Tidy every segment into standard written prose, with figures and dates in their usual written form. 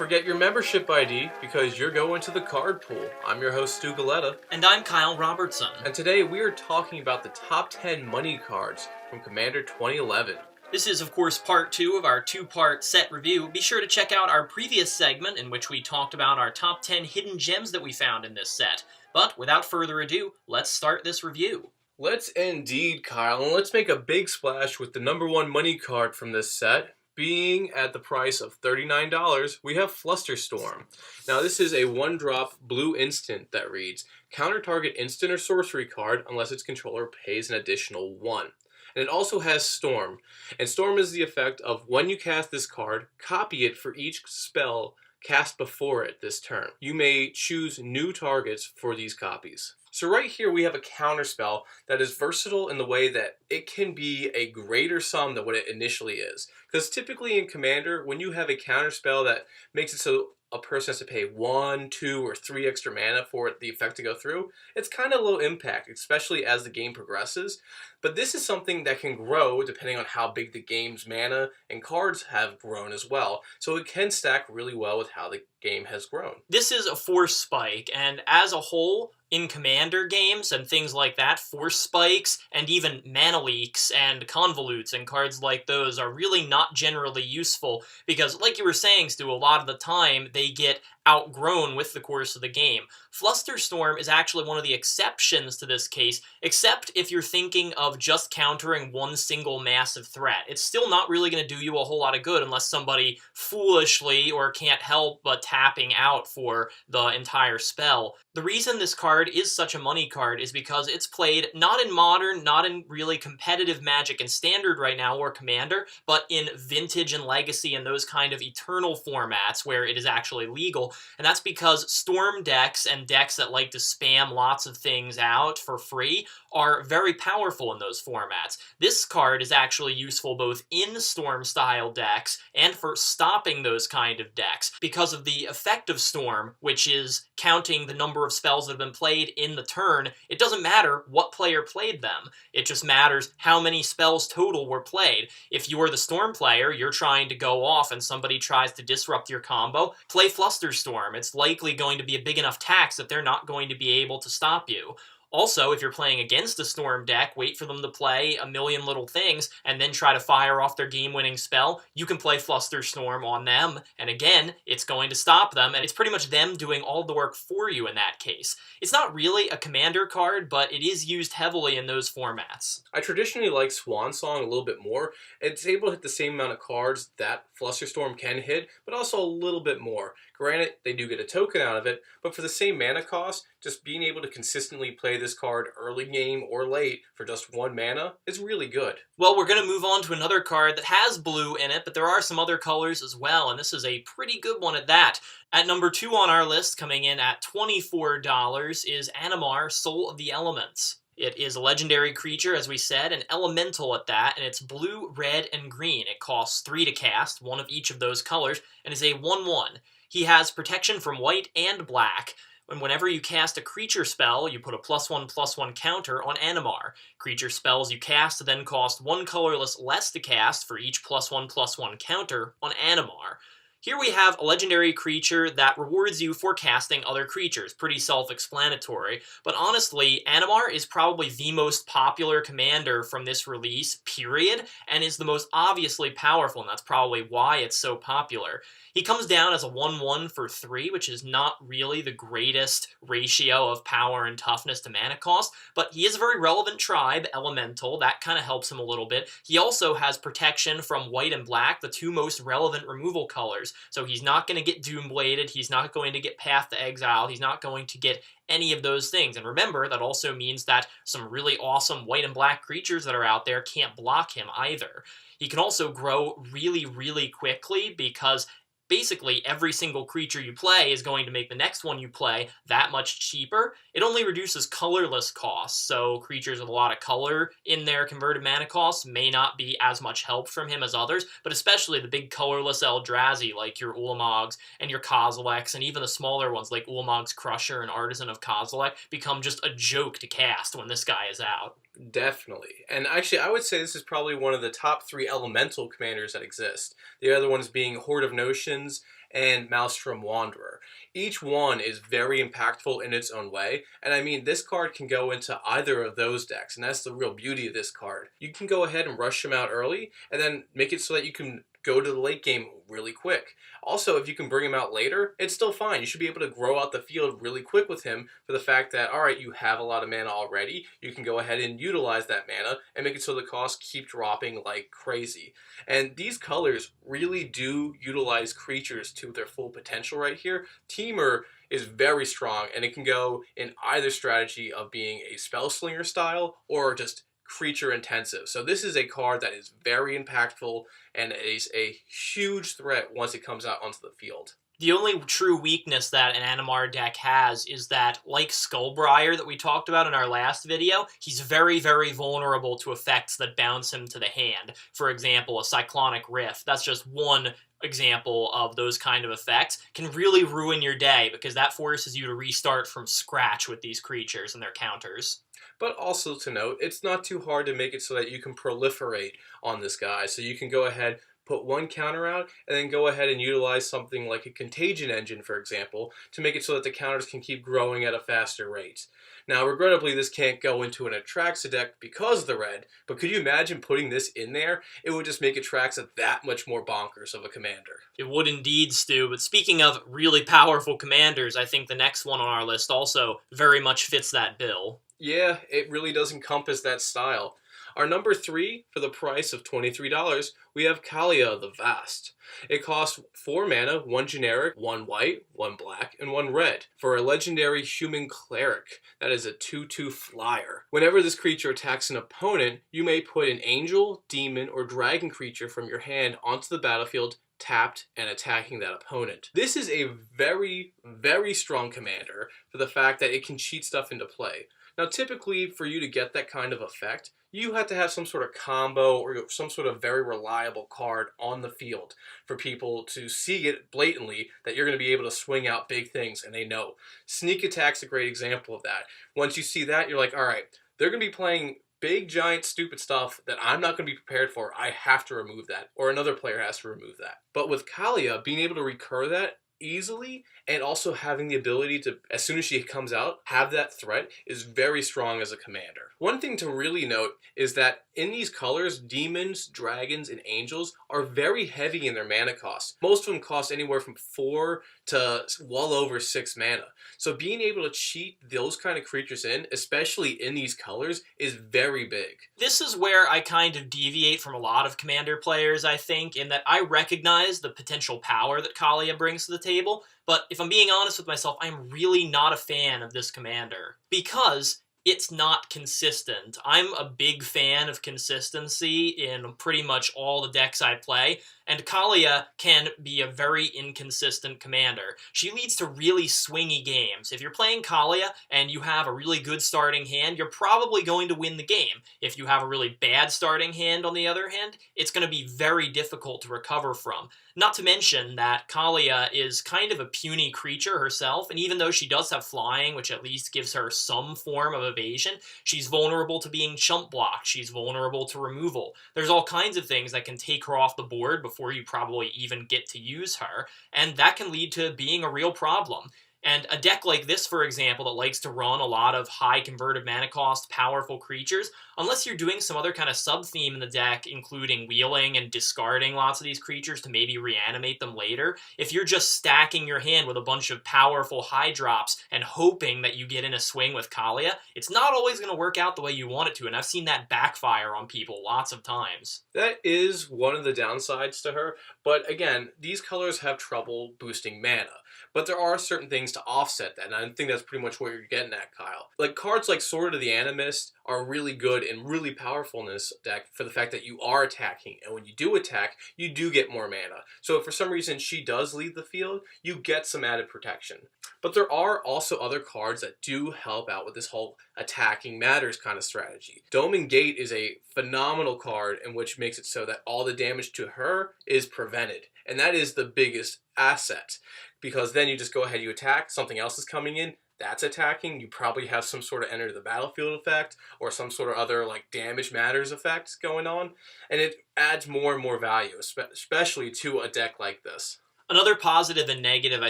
forget your membership ID because you're going to the card pool. I'm your host, Stu Galetta. And I'm Kyle Robertson. And today we are talking about the top 10 money cards from Commander 2011. This is, of course, part 2 of our 2-part set review. Be sure to check out our previous segment in which we talked about our top 10 hidden gems that we found in this set. But without further ado, let's start this review. Let's indeed, Kyle, and let's make a big splash with the number 1 money card from this set. Being at the price of $39, we have Fluster Storm. Now this is a 1-drop blue instant that reads, counter target instant or sorcery card unless its controller pays an additional 1. And it also has Storm. And Storm is the effect of when you cast this card, copy it for each spell cast before it this turn. You may choose new targets for these copies. So right here we have a counterspell that is versatile in the way that it can be a greater sum than what it initially is. Because typically in Commander, when you have a counterspell that makes it so a person has to pay 1, 2, or 3 extra mana for the effect to go through, it's kind of low impact, especially as the game progresses. But this is something that can grow depending on how big the game's mana and cards have grown as well. So it can stack really well with how the game has grown. This is a force spike, and as a whole, in Commander games and things like that, force spikes and even mana leaks and convolutes and cards like those are really not generally useful because, like you were saying, Stu, a lot of the time they get outgrown with the course of the game. Fluster Storm is actually one of the exceptions to this case, except if you're thinking of just countering one single massive threat. It's still not really going to do you a whole lot of good unless somebody foolishly or can't help but tapping out for the entire spell. The reason this card is such a money card is because it's played not in Modern, not in really competitive Magic and Standard right now or Commander, but in Vintage and Legacy and those kind of eternal formats where it is actually legal. And that's because Storm decks and decks that like to spam lots of things out for free are very powerful in those formats. This card is actually useful both in Storm-style decks and for stopping those kind of decks because of the effect of Storm, which is counting the number of spells that have been played in the turn. It doesn't matter what player played them. It just matters how many spells total were played. If you're the Storm player, you're trying to go off and somebody tries to disrupt your combo, play Fluster Storm. It's likely going to be a big enough tax that they're not going to be able to stop you. Also, if you're playing against a Storm deck, wait for them to play a million little things and then try to fire off their game-winning spell. You can play Fluster Storm on them, and again, it's going to stop them, and it's pretty much them doing all the work for you in that case. It's not really a Commander card, but it is used heavily in those formats. I traditionally like Swan Song a little bit more. It's able to hit the same amount of cards that Fluster Storm can hit, but also a little bit more. Granted, they do get a token out of it, but for the same mana cost, just being able to consistently play this card early game or late for just 1 mana is really good. Well, we're going to move on to another card that has blue in it, but there are some other colors as well, and this is a pretty good one at that. At number 2 on our list, coming in at $24, is Anamart, Soul of the Elements. It is a legendary creature, as we said, an elemental at that, and it's blue, red, and green. It costs 3 to cast, one of each of those colors, and is a 1/1. He has protection from white and black, and whenever you cast a creature spell, you put a +1/+1 counter on Anamart. Creature spells you cast then cost 1 colorless less to cast for each +1/+1 counter on Anamart. Here we have a legendary creature that rewards you for casting other creatures. Pretty self-explanatory. But honestly, Anamart is probably the most popular commander from this release, period, and is the most obviously powerful, and that's probably why it's so popular. He comes down as a 1/1 for 3, which is not really the greatest ratio of power and toughness to mana cost, but he is a very relevant tribe, elemental. That kind of helps him a little bit. He also has protection from white and black, the 2 most relevant removal colors. So he's not going to get Doombladed, he's not going to get Path to Exile, he's not going to get any of those things. And remember, that also means that some really awesome white and black creatures that are out there can't block him either. He can also grow really, really quickly because basically every single creature you play is going to make the next one you play that much cheaper. It only reduces colorless costs, so creatures with a lot of color in their converted mana costs may not be as much help from him as others, but especially the big colorless Eldrazi like your Ulamog's and your Kozilek's, and even the smaller ones like Ulamog's Crusher and Artisan of Kozilek become just a joke to cast when this guy is out. Definitely. And actually, I would say this is probably one of the top 3 elemental commanders that exist. The other ones being Horde of Notions and Maelstrom Wanderer. Each one is very impactful in its own way, and I mean, this card can go into either of those decks, and that's the real beauty of this card. You can go ahead and rush him out early, and then make it so that you can go to the late game really quick. Also, if you can bring him out later, it's still fine. You should be able to grow out the field really quick with him for the fact that, alright, you have a lot of mana already. You can go ahead and utilize that mana and make it so the costs keep dropping like crazy. And these colors really do utilize creatures to their full potential right here. Teamer is very strong, and it can go in either strategy of being a spellslinger style or just creature intensive. So this is a card that is very impactful and is a huge threat once it comes out onto the field. The only true weakness that an Anamart deck has is that, like Skullbriar that we talked about in our last video, he's very, very vulnerable to effects that bounce him to the hand. For example, a Cyclonic Rift. That's just one example of those kind of effects. Can really ruin your day because that forces you to restart from scratch with these creatures and their counters. But also to note, it's not too hard to make it so that you can proliferate on this guy. So you can go ahead, put one counter out, and then go ahead and utilize something like a Contagion Engine, for example, to make it so that the counters can keep growing at a faster rate. Now, regrettably, this can't go into an Atraxa deck because of the red, but could you imagine putting this in there? It would just make Atraxa that much more bonkers of a commander. It would indeed, Stu, but speaking of really powerful commanders, I think the next one on our list also very much fits that bill. Yeah, it really does encompass that style. Our number 3, for the price of $23, we have Kalia the Vast. It costs 4 mana, 1 generic, 1 white, 1 black, and 1 red, for a legendary human cleric. That is a 2/2 flyer. Whenever this creature attacks an opponent, you may put an angel, demon, or dragon creature from your hand onto the battlefield, tapped and attacking that opponent. This is a very, very strong commander for the fact that it can cheat stuff into play. Now, typically, for you to get that kind of effect, you have to have some sort of combo or some sort of very reliable card on the field for people to see it blatantly that you're going to be able to swing out big things, and they know. Sneak Attack's a great example of that. Once you see that, you're like, all right, they're going to be playing big, giant, stupid stuff that I'm not going to be prepared for. I have to remove that, or another player has to remove that. But with Kalia, being able to recur that easily and also having the ability to, as soon as she comes out, have that threat is very strong as a commander. One thing to really note is that in these colors, demons, dragons, and angels are very heavy in their mana cost. Most of them cost anywhere from 4 to well over 6 mana. So being able to cheat those kind of creatures in, especially in these colors, is very big. This is where I kind of deviate from a lot of commander players, I think, in that I recognize the potential power that Kalia brings to the table, but if I'm being honest with myself, I'm really not a fan of this commander. Because it's not consistent. I'm a big fan of consistency in pretty much all the decks I play, and Kalia can be a very inconsistent commander. She leads to really swingy games. If you're playing Kalia and you have a really good starting hand, you're probably going to win the game. If you have a really bad starting hand, on the other hand, it's going to be very difficult to recover from. Not to mention that Kalia is kind of a puny creature herself, and even though she does have flying, which at least gives her some form of evasion, she's vulnerable to being chump blocked, she's vulnerable to removal. There's all kinds of things that can take her off the board before you probably even get to use her, and that can lead to being a real problem. And a deck like this, for example, that likes to run a lot of high converted mana cost, powerful creatures, unless you're doing some other kind of sub-theme in the deck, including wheeling and discarding lots of these creatures to maybe reanimate them later, if you're just stacking your hand with a bunch of powerful high drops and hoping that you get in a swing with Kalia, it's not always going to work out the way you want it to, and I've seen that backfire on people lots of times. That is one of the downsides to her, but again, these colors have trouble boosting mana. But there are certain things to offset that, and I think that's pretty much what you're getting at, Kyle. Like, cards like Sword of the Animist are really good and really powerful in this deck for the fact that you are attacking, and when you do attack, you do get more mana. So if for some reason she does leave the field, you get some added protection. But there are also other cards that do help out with this whole attacking matters kind of strategy. Dome and Gate is a phenomenal card in which makes it so that all the damage to her is prevented, and that is the biggest asset. Because then you just go ahead, you attack, something else is coming in, that's attacking, you probably have some sort of enter the battlefield effect, or some sort of other like damage matters effects going on, and it adds more and more value, especially to a deck like this. Another positive and negative I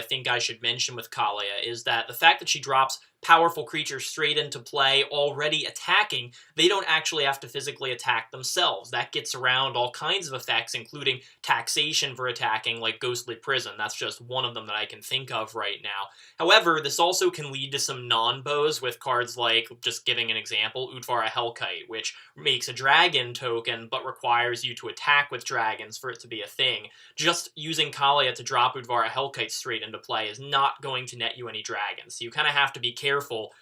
think I should mention with Kalia is that the fact that she drops powerful creatures straight into play already attacking, they don't actually have to physically attack themselves. That gets around all kinds of effects, including taxation for attacking, like Ghostly Prison. That's just one of them that I can think of right now. However, this also can lead to some non-bows with cards like, just giving an example, Utvara Hellkite, which makes a dragon token but requires you to attack with dragons for it to be a thing. Just using Kalia to drop Udvara Hellkite straight into play is not going to net you any dragons, so you kind of have to be careful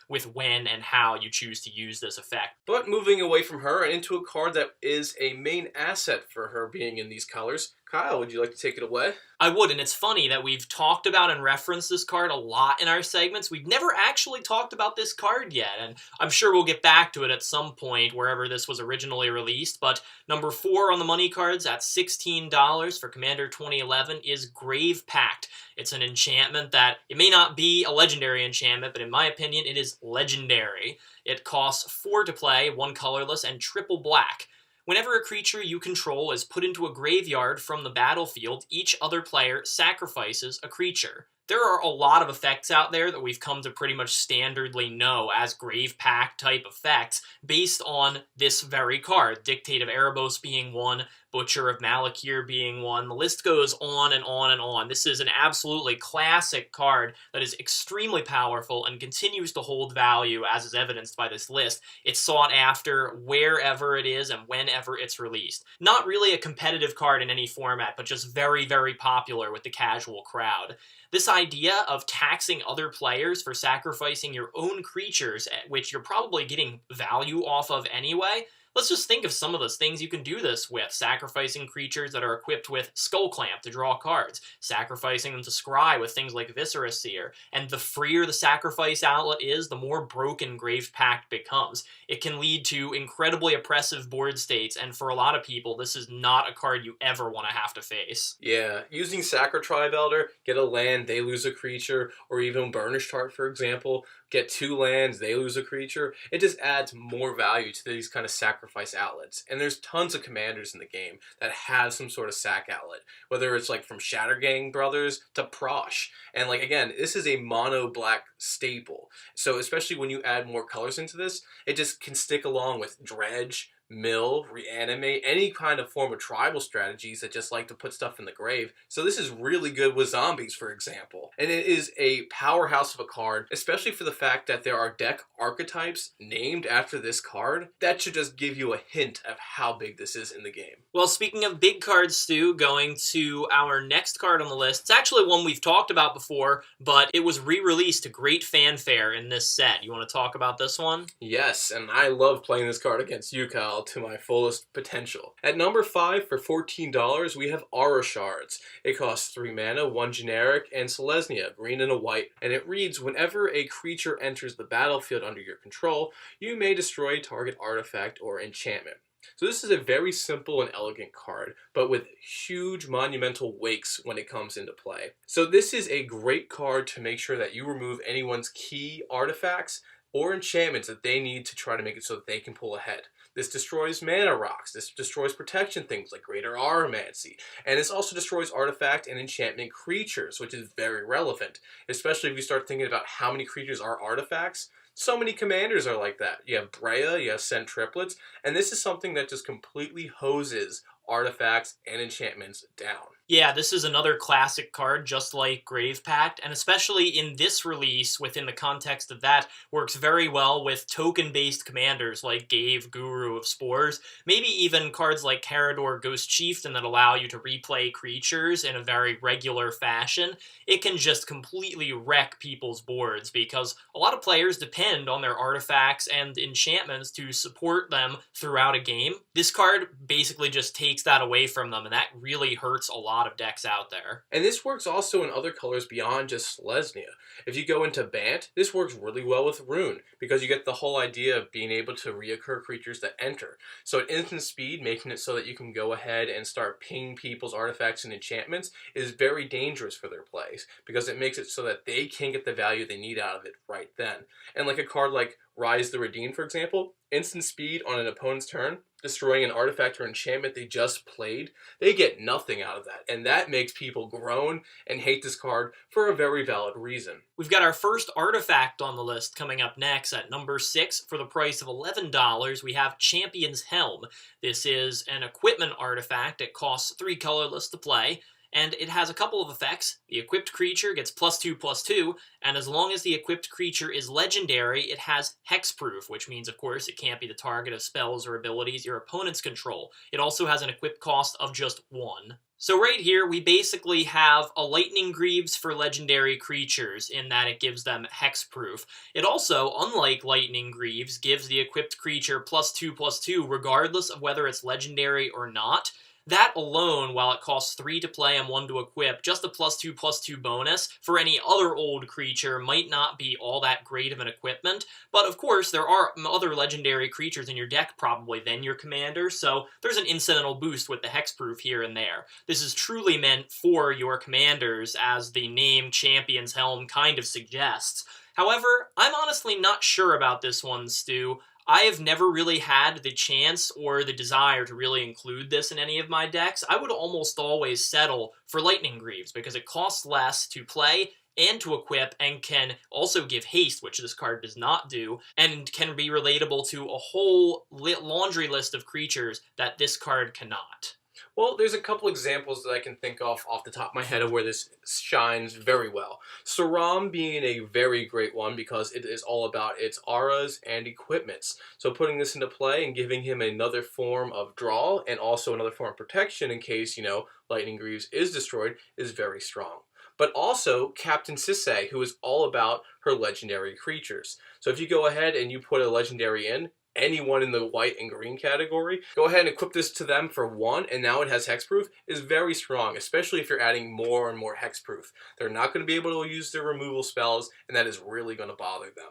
with when and how you choose to use this effect. But moving away from her and into a card that is a main asset for her being in these colors, Kyle, would you like to take it away? I would, and it's funny that we've talked about and referenced this card a lot in our segments. We've never actually talked about this card yet, and I'm sure we'll get back to it at some point wherever this was originally released, but number 4 on the money cards at $16 for Commander 2011 is Grave Pact. It's an enchantment that, it may not be a legendary enchantment, but in my opinion, it is legendary. It costs 4 to play, 1 colorless, and triple black. Whenever a creature you control is put into a graveyard from the battlefield, each other player sacrifices a creature. There are a lot of effects out there that we've come to pretty much standardly know as Grave Pact type effects based on this very card. Dictate of Erebos being one, Butcher of Malakir being one. The list goes on and on and on. This is an absolutely classic card that is extremely powerful and continues to hold value, as is evidenced by this list. It's sought after wherever it is and whenever it's released. Not really a competitive card in any format, but just very, very popular with the casual crowd. This idea of taxing other players for sacrificing your own creatures, which you're probably getting value off of anyway, let's just think of some of those things you can do this with. Sacrificing creatures that are equipped with Skull Clamp to draw cards. Sacrificing them to scry with things like Viscera Seer. And the freer the sacrifice outlet is, the more broken Grave Pact becomes. It can lead to incredibly oppressive board states, and for a lot of people, this is not a card you ever want to have to face. Yeah, using Sacred Tribe Elder, get a land, they lose a creature, or even Burnished Heart, for example, get 2 lands, they lose a creature. It just adds more value to these kind of sacrifice outlets. And there's tons of commanders in the game that have some sort of sack outlet, whether it's like from Shattergang Brothers to Prosh. And like, again, this is a mono black staple. So especially when you add more colors into this, it just can stick along with Dredge, Mill, Reanimate, any kind of form of tribal strategies that just like to put stuff in the grave. So this is really good with zombies, for example. And it is a powerhouse of a card, especially for the fact that there are deck archetypes named after this card. That should just give you a hint of how big this is in the game. Well, speaking of big cards, Stu, going to our next card on the list. It's actually one we've talked about before, but it was re-released to great fanfare in this set. You want to talk about this one? Yes, and I love playing this card against you, Kyle, to my fullest potential. At number 5 for $14, we have Aura Shards. It costs 3 mana, 1 generic, and Selesnya, green and a white, and it reads, whenever a creature enters the battlefield under your control, you may destroy target artifact or enchantment. So this is a very simple and elegant card, but with huge monumental wakes when it comes into play. So this is a great card to make sure that you remove anyone's key artifacts or enchantments that they need to try to make it so that they can pull ahead. This destroys mana rocks, this destroys protection things like Greater Aromancy, and this also destroys artifact and enchantment creatures, which is very relevant, especially if you start thinking about how many creatures are artifacts. So many commanders are like that. You have Brea, you have Send Triplets, and this is something that just completely hoses artifacts and enchantments down. Yeah, this is another classic card, just like Grave Pact, and especially in this release, within the context of that, works very well with token-based commanders like Gave, Guru of Spores, maybe even cards like Carador, Ghost Chieftain that allow you to replay creatures in a very regular fashion. It can just completely wreck people's boards, because a lot of players depend on their artifacts and enchantments to support them throughout a game. This card basically just takes that away from them, and that really hurts a lot of decks out there. And this works also in other colors beyond just Selesnya. If you go into Bant, this works really well with Rune, because you get the whole idea of being able to reoccur creatures that enter. So at instant speed, making it so that you can go ahead and start pinging people's artifacts and enchantments is very dangerous for their plays, because it makes it so that they can't get the value they need out of it right then. And like a card like Rise the Redeemed, for example, instant speed on an opponent's turn, destroying an artifact or enchantment they just played, they get nothing out of that. And that makes people groan and hate this card for a very valid reason. We've got our first artifact on the list coming up next at number 6 for the price of $11. We have Champion's Helm. This is an equipment artifact. It costs 3 colorless to play, and it has a couple of effects. The equipped creature gets +2/+2, and as long as the equipped creature is legendary, it has hexproof, which means, of course, it can't be the target of spells or abilities your opponents control. It also has an equipped cost of just 1. So right here, we basically have a Lightning Greaves for legendary creatures in that it gives them hexproof. It also, unlike Lightning Greaves, gives the equipped creature +2/+2 regardless of whether it's legendary or not. That alone, while it costs 3 to play and 1 to equip, just a +2/+2 bonus for any other old creature might not be all that great of an equipment. But of course, there are other legendary creatures in your deck probably than your commander, so there's an incidental boost with the hexproof here and there. This is truly meant for your commanders, as the name Champion's Helm kind of suggests. However, I'm honestly not sure about this one, Stu. I have never really had the chance or the desire to really include this in any of my decks. I would almost always settle for Lightning Greaves because it costs less to play and to equip and can also give haste, which this card does not do, and can be relatable to a whole laundry list of creatures that this card cannot. Well, there's a couple examples that I can think of off the top of my head of where this shines very well. Saram being a very great one because it is all about its auras and equipments. So putting this into play and giving him another form of draw and also another form of protection in case, Lightning Greaves is destroyed is very strong. But also Captain Sisay, who is all about her legendary creatures. So if you go ahead and you put a legendary in, anyone in the white and green category, go ahead and equip this to them for 1, and now it has hexproof, is very strong, especially if you're adding more and more hexproof. They're not going to be able to use their removal spells, and that is really going to bother them.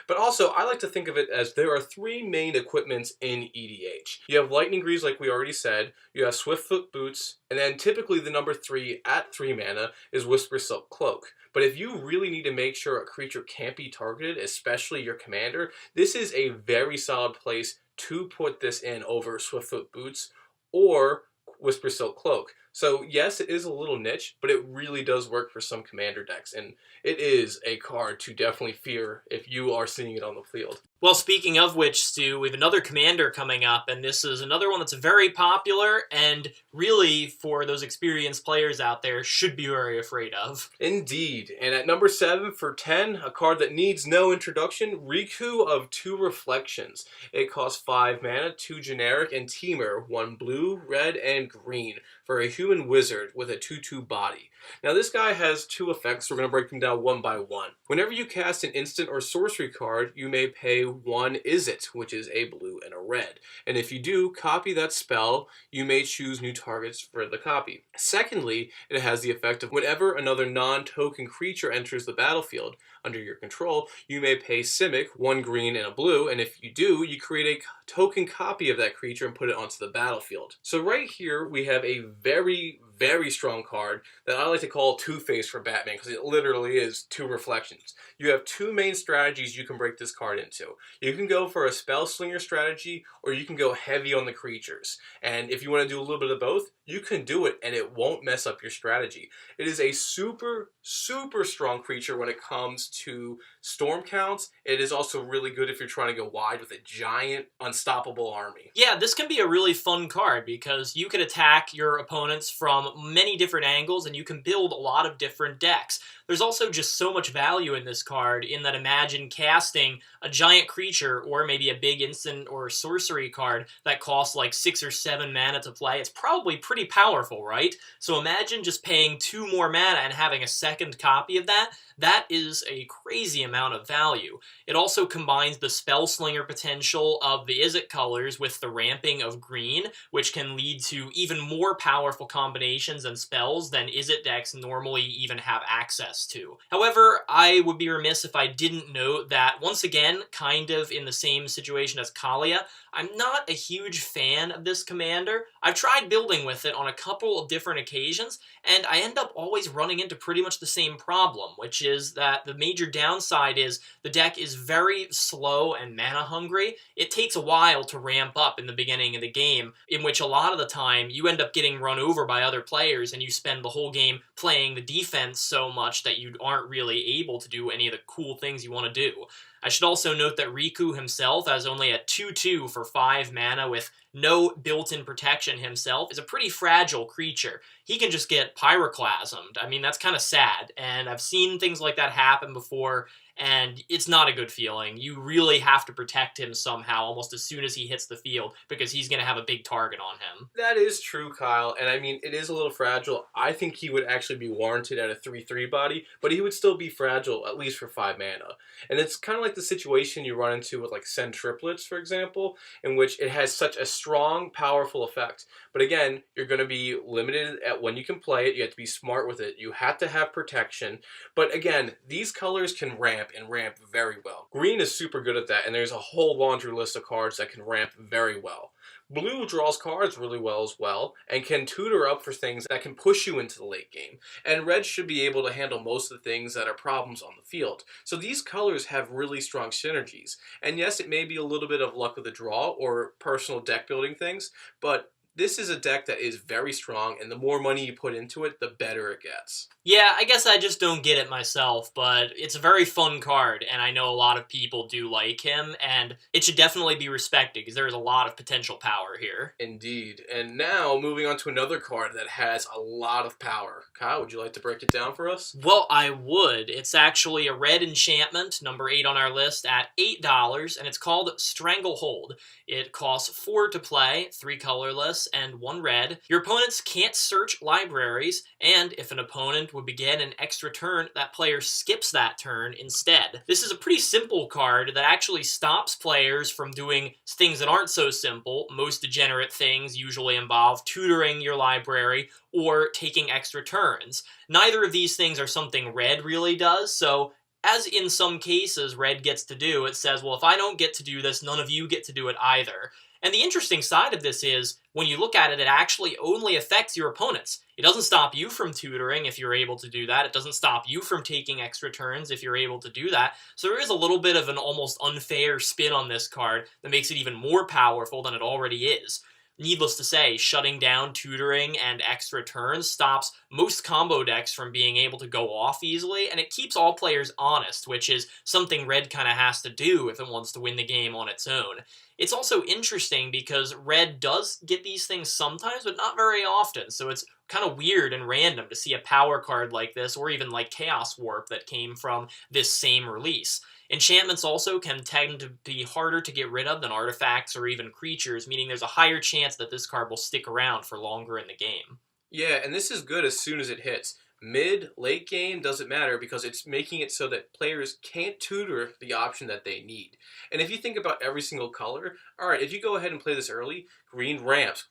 But also, I like to think of it as there are 3 main equipments in EDH. You have Lightning Greaves, like we already said, you have Swiftfoot Boots, and then typically the number 3 at 3 mana is Whisper Silk Cloak. But if you really need to make sure a creature can't be targeted, especially your commander, this is a very solid place to put this in over Swiftfoot Boots or Whisper Silk Cloak. So yes, it is a little niche, but it really does work for some commander decks, and it is a card to definitely fear if you are seeing it on the field. Well, speaking of which, Stu, we have another commander coming up, and this is another one that's very popular and really, for those experienced players out there, should be very afraid of. Indeed. And at number 7 for 10, a card that needs no introduction, Riku of 2 Reflections. It costs 5 mana, 2 generic, and Temur, 1 blue, red, and green, for a human wizard with a 2/2 body. Now this guy has 2 effects. We're going to break them down one by one. Whenever you cast an instant or sorcery card, you may pay 1 Izzet, which is a blue and a red. And if you do copy that spell, you may choose new targets for the copy. Secondly, it has the effect of whenever another non-token creature enters the battlefield under your control, you may pay Simic, 1 green and a blue, and if you do, you create a token copy of that creature and put it onto the battlefield. So right here, we have a very, very strong card that I like to call Two-Face for Batman, because it literally is 2 reflections. You have 2 main strategies you can break this card into. You can go for a Spell Slinger strategy, or you can go heavy on the creatures. And if you want to do a little bit of both, you can do it, and it won't mess up your strategy. It is a super, super strong creature when it comes to storm counts. It is also really good if you're trying to go wide with a giant, unstoppable army. Yeah, this can be a really fun card because you can attack your opponents from many different angles and you can build a lot of different decks. There's also just so much value in this card in that imagine casting a giant creature or maybe a big instant or sorcery card that costs like 6 or 7 mana to play. It's probably pretty powerful, right? So imagine just paying 2 more mana and having a second copy of that. That is a crazy amount of value. It also combines the Spell Slinger potential of the Izzet colors with the ramping of green, which can lead to even more powerful combinations and spells than Izzet decks normally even have access access to. However, I would be remiss if I didn't note that, once again, kind of in the same situation as Kalia, I'm not a huge fan of this commander. I've tried building with it on a couple of different occasions, and I end up always running into pretty much the same problem, which is that the major downside is the deck is very slow and mana hungry. It takes a while to ramp up in the beginning of the game, in which a lot of the time you end up getting run over by other players and you spend the whole game playing the defense so much that you aren't really able to do any of the cool things you want to do. I should also note that Riku himself, as only a 2/2 for 5 mana with no built-in protection himself, is a pretty fragile creature. He can just get pyroclasmed. I mean, that's kind of sad, and I've seen things like that happen before, and it's not a good feeling. You really have to protect him somehow almost as soon as he hits the field, because he's going to have a big target on him. That is true, Kyle, and I mean, it is a little fragile. I think he would actually be warranted at a 3/3 body, but he would still be fragile, at least for 5 mana. And it's kind of like the situation you run into with, like, Send Triplets, for example, in which it has such a strong, powerful effect. But again, you're going to be limited at when you can play it. You have to be smart with it. You have to have protection. But again, these colors can ramp and ramp very well. Green is super good at that, and there's a whole laundry list of cards that can ramp very well. Blue draws cards really well as well, and can tutor up for things that can push you into the late game. And red should be able to handle most of the things that are problems on the field. So these colors have really strong synergies. And yes, it may be a little bit of luck of the draw or personal deck building things, but this is a deck that is very strong, and the more money you put into it, the better it gets. Yeah, I guess I just don't get it myself, but it's a very fun card, and I know a lot of people do like him, and it should definitely be respected, because there is a lot of potential power here. Indeed. And now, moving on to another card that has a lot of power. Kyle, would you like to break it down for us? Well, I would. It's actually a red enchantment, number 8 on our list, at $8, and it's called Stranglehold. It costs 4 to play, 3 colorless, and 1 red. Your opponents can't search libraries, and if an opponent would begin an extra turn, that player skips that turn instead. This is a pretty simple card that actually stops players from doing things that aren't so simple. Most degenerate things usually involve tutoring your library or taking extra turns. Neither of these things are something red really does, so as in some cases red gets to do, it says, well, if I don't get to do this, none of you get to do it either. And the interesting side of this is, when you look at it, it actually only affects your opponents. It doesn't stop you from tutoring if you're able to do that. It doesn't stop you from taking extra turns if you're able to do that. So there is a little bit of an almost unfair spin on this card that makes it even more powerful than it already is. Needless to say, shutting down tutoring and extra turns stops most combo decks from being able to go off easily, and it keeps all players honest, which is something red kind of has to do if it wants to win the game on its own. It's also interesting because red does get these things sometimes, but not very often, so it's kind of weird and random to see a power card like this, or even like Chaos Warp that came from this same release. Enchantments also can tend to be harder to get rid of than artifacts or even creatures, meaning there's a higher chance that this card will stick around for longer in the game. Yeah, and this is good as soon as it hits. Mid, late game doesn't matter because it's making it so that players can't tutor the option that they need. And if you think about every single color, alright, if you go ahead and play this early, green ramps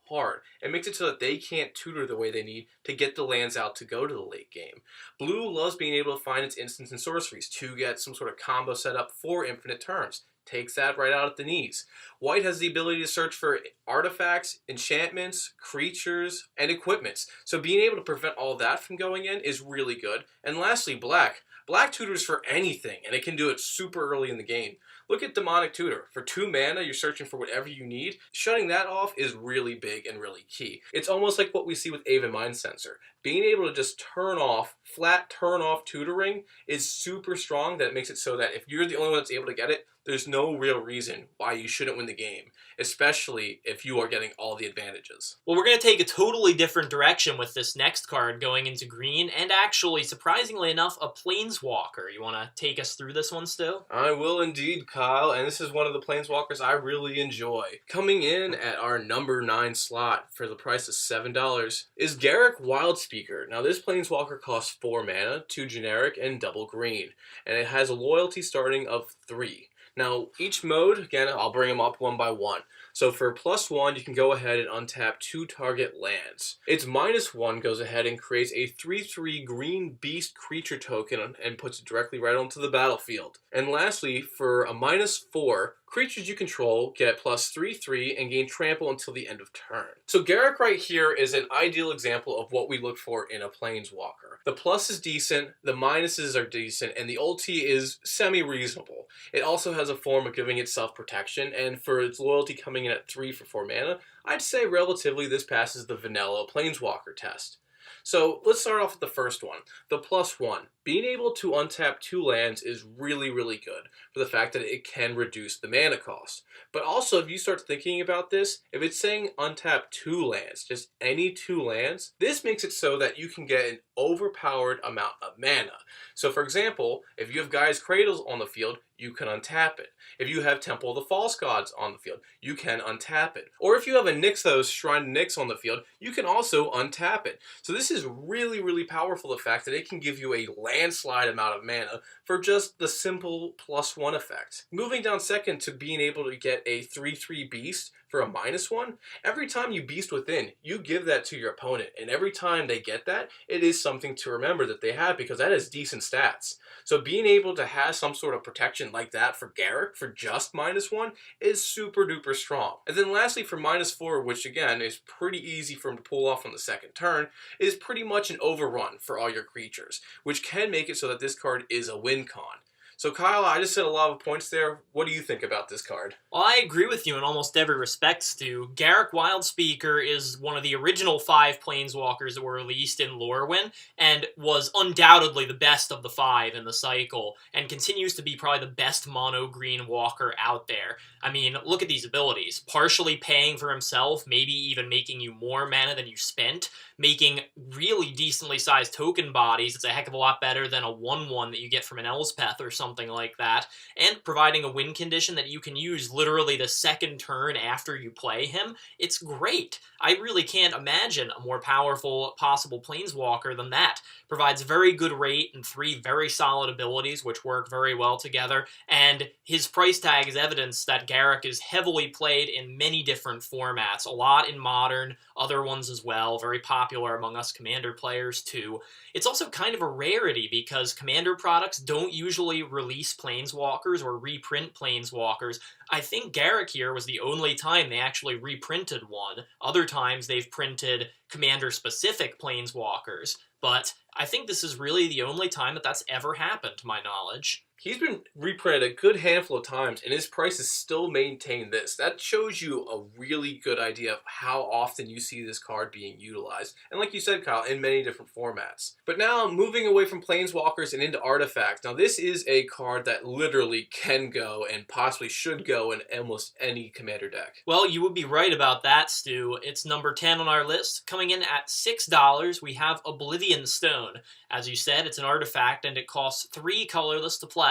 hard. It makes it so that they can't tutor the way they need to get the lands out to go to the late game. Blue loves being able to find its instants and sorceries to get some sort of combo set up for infinite turns. Takes that right out at the knees. White has the ability to search for artifacts, enchantments, creatures, and equipments. So being able to prevent all that from going in is really good. And lastly, black. Black tutors for anything, and it can do it super early in the game. Look at Demonic Tutor. For 2 mana, you're searching for whatever you need. Shutting that off is really big and really key. It's almost like what we see with Aven Mind Sensor. Being able to just flat turn off tutoring is super strong. That makes it so that if you're the only one that's able to get it, there's no real reason why you shouldn't win the game, especially if you are getting all the advantages. Well, we're going to take a totally different direction with this next card going into green, and actually, surprisingly enough, a Planeswalker. You want to take us through this one still? I will indeed, Kyle, and this is one of the Planeswalkers I really enjoy. Coming in at our number 9 slot for the price of $7 is Garruk Wildspeaker. Now, this Planeswalker costs 4 mana, 2 generic, and double green, and it has a loyalty starting of 3. Now, each mode, again, I'll bring them up one by one. So for +1, you can go ahead and untap 2 target lands. Its -1 goes ahead and creates a 3/3 green beast creature token and puts it directly right onto the battlefield. And lastly, for a -4, creatures you control get +3/3 and gain trample until the end of turn. So Garruk right here is an ideal example of what we look for in a planeswalker. The plus is decent, the minuses are decent, and the ulti is semi-reasonable. It also has a form of giving itself protection, and for its loyalty coming in at 3 for 4 mana, I'd say relatively this passes the vanilla planeswalker test. So let's start off with the first one, the +1. Being able to untap 2 lands is really good for the fact that it can reduce the mana cost. But also, if you start thinking about this, if it's saying untap 2 lands, just any 2 lands, this makes it so that you can get an overpowered amount of mana. So for example, if you have Gaia's Cradles on the field, you can untap it. If you have Temple of the False Gods on the field, you can untap it. Or if you have a Nyxos, Shrine Nyx on the field, you can also untap it. So this is really powerful, the fact that it can give you a landslide amount of mana for just the simple +1 effect. Moving down second to being able to get a 3/3 beast for a -1, every time you beast within, you give that to your opponent, and every time they get that, it is something to remember that they have because that is decent stats. So being able to have some sort of protection like that for Garruk for just -1 is super duper strong. And then lastly for -4, which again is pretty easy for him to pull off on the second turn, is pretty much an overrun for all your creatures, which can make it so that this card is a win con. So Kyle, I just said a lot of points there. What do you think about this card? Well, I agree with you in almost every respect, Stu. Garruk Wildspeaker is one of the original 5 planeswalkers that were released in Lorwyn, and was undoubtedly the best of the 5 in the cycle, and continues to be probably the best mono-green walker out there. I mean, look at these abilities. Partially paying for himself, maybe even making you more mana than you spent, making really decently sized token bodies. It's a heck of a lot better than a 1/1 that you get from an Elspeth or something like that, and providing a win condition that you can use literally the second turn after you play him. It's great. I really can't imagine a more powerful possible planeswalker than that. Provides very good rate and 3 very solid abilities which work very well together, and his price tag is evidence that Garruk is heavily played in many different formats, a lot in Modern, other ones as well, very popular among us Commander players too. It's also kind of a rarity because Commander products don't usually release planeswalkers or reprint planeswalkers. I think Garruk here was the only time they actually reprinted one. Other times they've printed Commander-specific planeswalkers, but I think this is really the only time that that's ever happened, to my knowledge. He's been reprinted a good handful of times, and his prices still maintain this. That shows you a really good idea of how often you see this card being utilized. And like you said, Kyle, in many different formats. But now, moving away from Planeswalkers and into Artifacts. Now, this is a card that literally can go, and possibly should go, in almost any Commander deck. Well, you would be right about that, Stu. It's number 10 on our list. Coming in at $6, we have Oblivion Stone. As you said, it's an artifact, and it costs 3 colorless to play.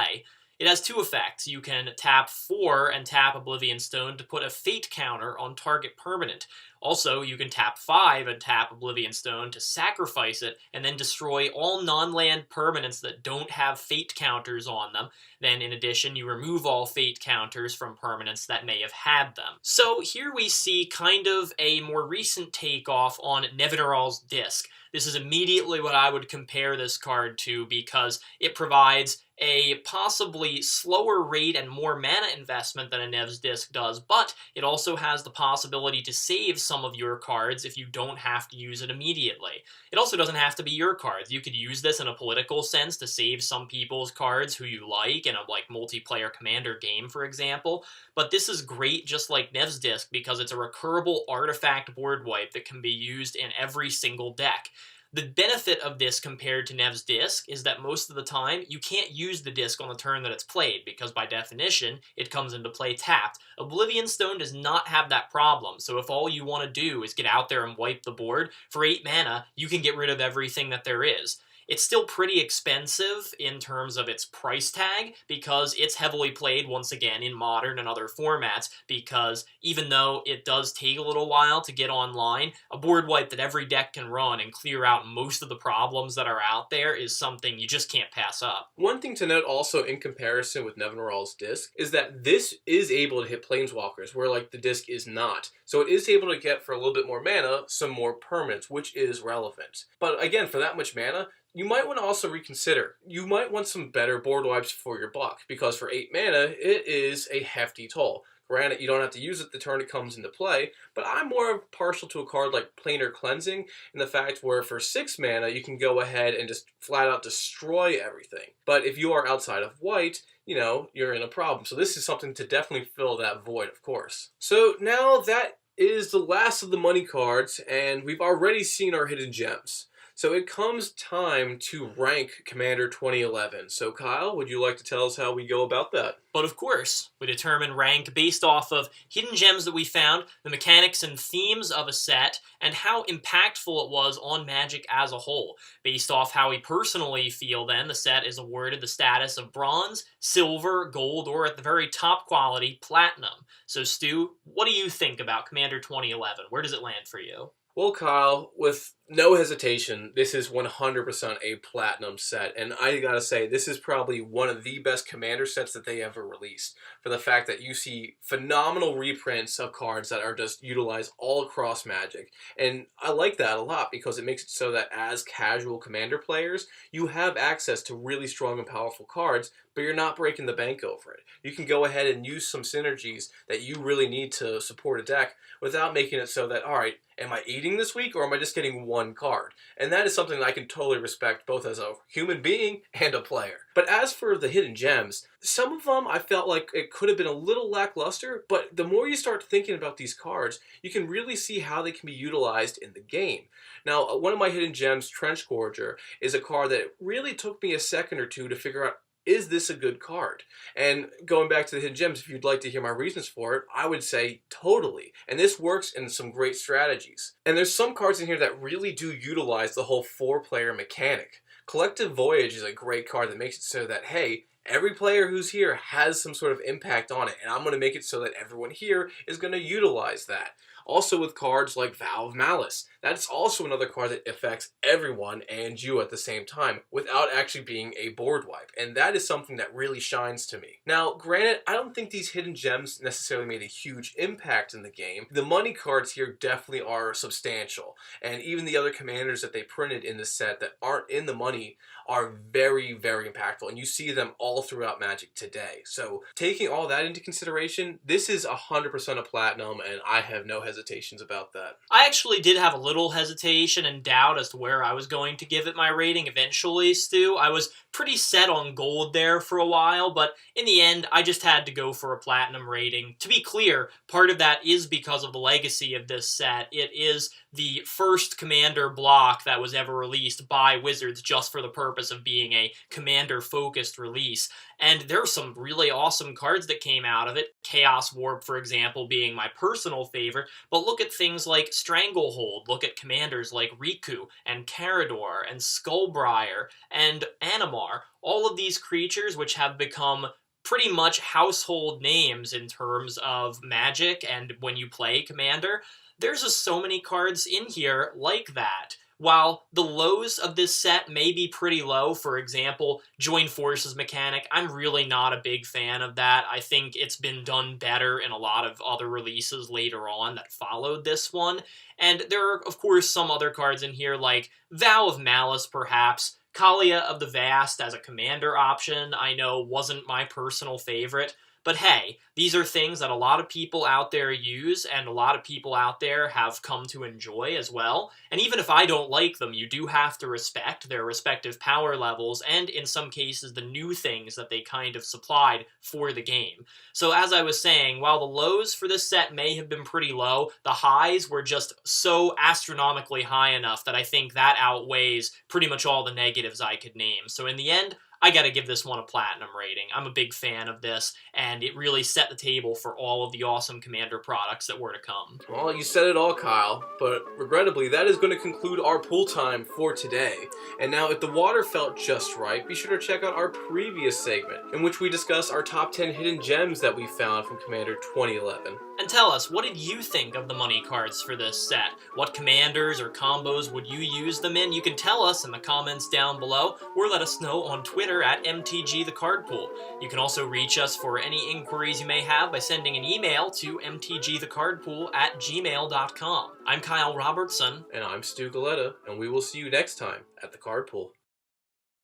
It has 2 effects. You can tap 4 and tap Oblivion Stone to put a fate counter on target permanent. Also, you can tap 5 and tap Oblivion Stone to sacrifice it and then destroy all non-land permanents that don't have fate counters on them. Then, in addition, you remove all fate counters from permanents that may have had them. So here we see kind of a more recent takeoff on Nevinyrral's Disc. This is immediately what I would compare this card to because it provides a possibly slower rate and more mana investment than a Nev's Disc does, but it also has the possibility to save some of your cards if you don't have to use it immediately. It also doesn't have to be your cards. You could use this in a political sense to save some people's cards who you like in a multiplayer Commander game, for example, but this is great just like Nev's Disc because it's a recurable artifact board wipe that can be used in every single deck. The benefit of this compared to Nev's Disc is that most of the time you can't use the disc on the turn that it's played because by definition it comes into play tapped. Oblivion Stone does not have that problem, so if all you want to do is get out there and wipe the board, for 8 mana you can get rid of everything that there is. it's still pretty expensive in terms of its price tag because it's heavily played once again in Modern and other formats, because even though it does take a little while to get online, a board wipe that every deck can run and clear out most of the problems that are out there is something you just can't pass up. One thing to note also in comparison with Nevinyrral's disc is that this is able to hit Planeswalkers, where like the disc is not. So it is able to get, for a little bit more mana, some more permanents, which is relevant. But again, for that much mana, you might want to also reconsider. You might want some better board wipes for your buck, because for 8 mana, it is a hefty toll. Granted, you don't have to use it the turn it comes into play, but I'm more partial to a card like Planar Cleansing, in the fact where for 6 mana, you can go ahead and just flat out destroy everything. But if you are outside of white, you're in a problem. So this is something to definitely fill that void, of course. So now that is the last of the money cards, and we've already seen our hidden gems. So it comes time to rank Commander 2011. So Kyle, would you like to tell us how we go about that? But of course, we determine rank based off of hidden gems that we found, the mechanics and themes of a set, and how impactful it was on Magic as a whole. Based off how we personally feel then, the set is awarded the status of bronze, silver, gold, or at the very top quality, platinum. So Stu, what do you think about Commander 2011? Where does it land for you? Well, Kyle, with no hesitation, this is 100% a platinum set, and I gotta say, this is probably one of the best Commander sets that they ever released, for the fact that you see phenomenal reprints of cards that are just utilized all across Magic, and I like that a lot because it makes it so that as casual Commander players, you have access to really strong and powerful cards, but you're not breaking the bank over it. You can go ahead and use some synergies that you really need to support a deck without making it so that, alright, am I eating this week or am I just getting one card? And that is something that I can totally respect both as a human being and a player. But as for the hidden gems, some of them I felt like it could have been a little lackluster, but the more you start thinking about these cards, you can really see how they can be utilized in the game. Now, one of my hidden gems, Trench Gorger, is a card that really took me a second or two to figure out, is this a good card? And going back to the hidden gems, if you'd like to hear my reasons for it, I would say totally. And this works in some great strategies. And there's some cards in here that really do utilize the whole 4-player mechanic. Collective Voyage is a great card that makes it so that, hey, every player who's here has some sort of impact on it, and I'm going to make it so that everyone here is going to utilize that. Also with cards like Vow of Malice, that's also another card that affects everyone and you at the same time without actually being a board wipe, and that is something that really shines to me. Now, granted, I don't think these hidden gems necessarily made a huge impact in the game. The money cards here definitely are substantial, and even the other commanders that they printed in the set that aren't in the money are very, very impactful, and you see them all throughout Magic today. So taking all that into consideration, this is 100% a platinum, and I have no hesitations about that. I actually did have a little hesitation and doubt as to where I was going to give it my rating eventually, Stu. I was pretty set on gold there for a while, but in the end, I just had to go for a platinum rating. To be clear, part of that is because of the legacy of this set. It is the first Commander block that was ever released by Wizards just for the purpose of being a Commander-focused release. And there are some really awesome cards that came out of it. Chaos Warp, for example, being my personal favorite. But look at things like Stranglehold. Look at commanders like Riku and Carador and Skullbriar and Anamart. All of these creatures which have become pretty much household names in terms of Magic and when you play Commander. There's just so many cards in here like that. While the lows of this set may be pretty low, for example, Join Forces mechanic, I'm really not a big fan of that. I think it's been done better in a lot of other releases later on that followed this one. And there are, of course, some other cards in here like Vow of Malice, perhaps. Kalia of the Vast as a commander option, I know wasn't my personal favorite. But hey, these are things that a lot of people out there use and a lot of people out there have come to enjoy as well. And even if I don't like them, you do have to respect their respective power levels and in some cases the new things that they kind of supplied for the game. So as I was saying, while the lows for this set may have been pretty low, the highs were just so astronomically high enough that I think that outweighs pretty much all the negatives I could name. So in the end, I gotta give this one a platinum rating. I'm a big fan of this, and it really set the table for all of the awesome Commander products that were to come. Well, you said it all, Kyle, but regrettably, that is going to conclude our pool time for today. And now, if the water felt just right, be sure to check out our previous segment, in which we discuss our top 10 hidden gems that we found from Commander 2011. And tell us, what did you think of the money cards for this set? What commanders or combos would you use them in? You can tell us in the comments down below, or let us know on Twitter at MTGTheCardPool. You can also reach us for any inquiries you may have by sending an email to mtgthecardpool@gmail.com. I'm Kyle Robertson. And I'm Stu Galetta, and we will see you next time at the Card Pool.